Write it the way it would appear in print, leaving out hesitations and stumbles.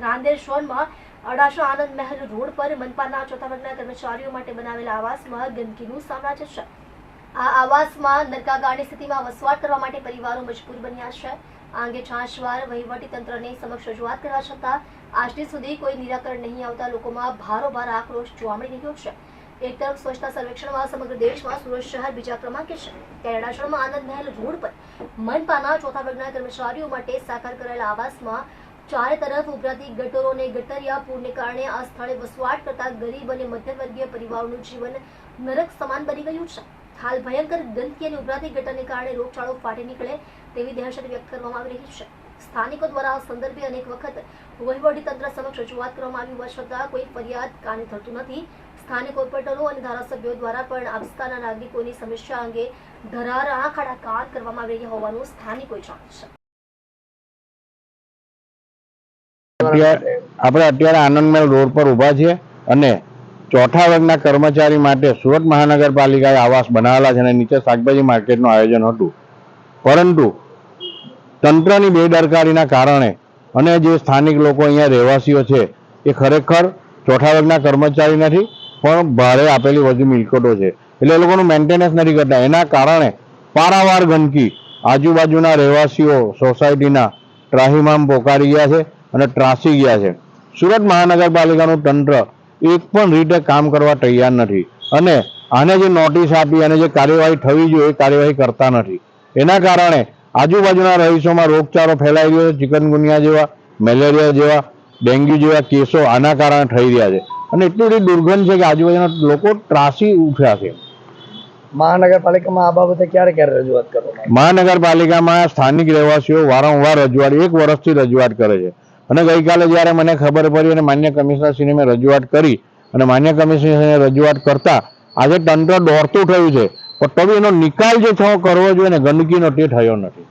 રાંદેર ઝોનમાં અડાસા આનંદ મહેલ રોડ પર મનપાના ચોથા વર્ગના કર્મચારીઓ માટે બનાવેલા આવાસમાં ગંદકીનું સામ્રાજ્ય છે। આ આવાસમાં નરકાગાળની સ્થિતિમાં વસવાટ કરવા માટે પરિવારો મજબૂર બન્યા છે। આ અંગે છાશવાર વહીવટી તંત્રને સમક્ષ રજૂઆત કરવા છતાં આજથી સુધી કોઈ નિરાકરણ નહીં આવતા લોકોમાં ભારોભાર આક્રોશ જોવા મળી રહ્યો છે। એક તરફ સ્વચ્છતા સર્વેક્ષણમાં સમગ્ર દેશમાં સુરત શહેર બીજા ક્રમાંકે છે, ત્યારે અડાસણમાં આનંદ મહેલ રોડ પર મનપાના ચોથા વર્ગના કર્મચારીઓ માટે સાકાર કરાયેલા આવાસમાં ચારે તરફ ઉભરાતી ગટરો અને ગટરિયા પૂરને કારણે આ સ્થળે વસવાટ કરતા ગરીબ અને મધ્યમવર્ગીય પરિવારોનું જીવન નરક સમાન બની ગયું છે। હાલ ભયંકર ગંદકી અને ઉભરાતી ગટરને કારણે રોગચાળો ફાટી નીકળે તેવી દહેશત વ્યક્ત કરવામાં આવી રહી છે। સ્થાનિકો દ્વારા આ સંદર્ભે અનેક વખત વહીવટી તંત્ર સમક્ષ રજૂઆત કરવામાં આવી હોવા છતાં કોઈ ફરિયાદ કાને ધરતું નથી। સ્થાનિક કોર્પોરેટરો અને ધારાસભ્યો દ્વારા પણ આ વિસ્તારના નાગરિકોની સમસ્યા અંગે ધરાર આંખ આડા કાન કરવામાં આવી રહ્યા હોવાનું સ્થાનિકોએ જણાવ્યું છે। આપણે અત્યારે આનંદમહેલ રોડ પર ઊભા છીએ અને ચોથા વર્ગના કર્મચારી માટે સુરત મહાનગરપાલિકાએ આવાસ બનાવેલા છે અને નીચે શાકભાજી માર્કેટનું આયોજન હતું, પરંતુ તંત્રની બેદરકારીના કારણે અને જે સ્થાનિક લોકો અહીંયા રહેવાસીઓ છે એ ખરેખર ચોથા વર્ગના કર્મચારી નથી પણ ભાડે આપેલી વધુ મિલકતો છે, એટલે એ લોકોનું મેન્ટેનન્સ નથી કરતા। એના કારણે પારાવાર ગંદકી આજુબાજુના રહેવાસીઓ સોસાયટીના ત્રાહિમામ પોકારી ગયા છે અને ત્રાસી ગયા છે। સુરત મહાનગરપાલિકાનું તંત્ર એક પણ રીતે કામ કરવા તૈયાર નથી અને આને જે નોટિસ આપી અને જે કાર્યવાહી થવી જોઈએ એ કાર્યવાહી કરતા નથી। એના કારણે આજુબાજુના રહીશોમાં રોગચાળો ફેલાઈ રહ્યો છે। ચિકનગુનિયા જેવા, મેલેરિયા જેવા, ડેન્ગ્યુ જેવા કેસો આના કારણે થઈ રહ્યા છે અને એટલી બધી દુર્ગંધ છે કે આજુબાજુના લોકો ત્રાસી ઉઠ્યા છે। મહાનગરપાલિકામાં આ બાબતે ક્યારે ક્યારે રજૂઆત કરવામાં? મહાનગરપાલિકામાં સ્થાનિક રહેવાસીઓ વારંવાર રજૂઆત, 1 વર્ષથી રજૂઆત કરે છે અને ગઈકાલે જ્યારે મને ખબર પડી અને માન્ય કમિશનરશ્રીને મેં રજૂઆત કરી અને માન્ય કમિશનરશ્રીને રજૂઆત કરતા આજે તંત્ર દોડતું થયું છે, પણ તો એનો નિકાલ જે કરવો જોઈએ ને ગંદકીનો તે થયો નથી।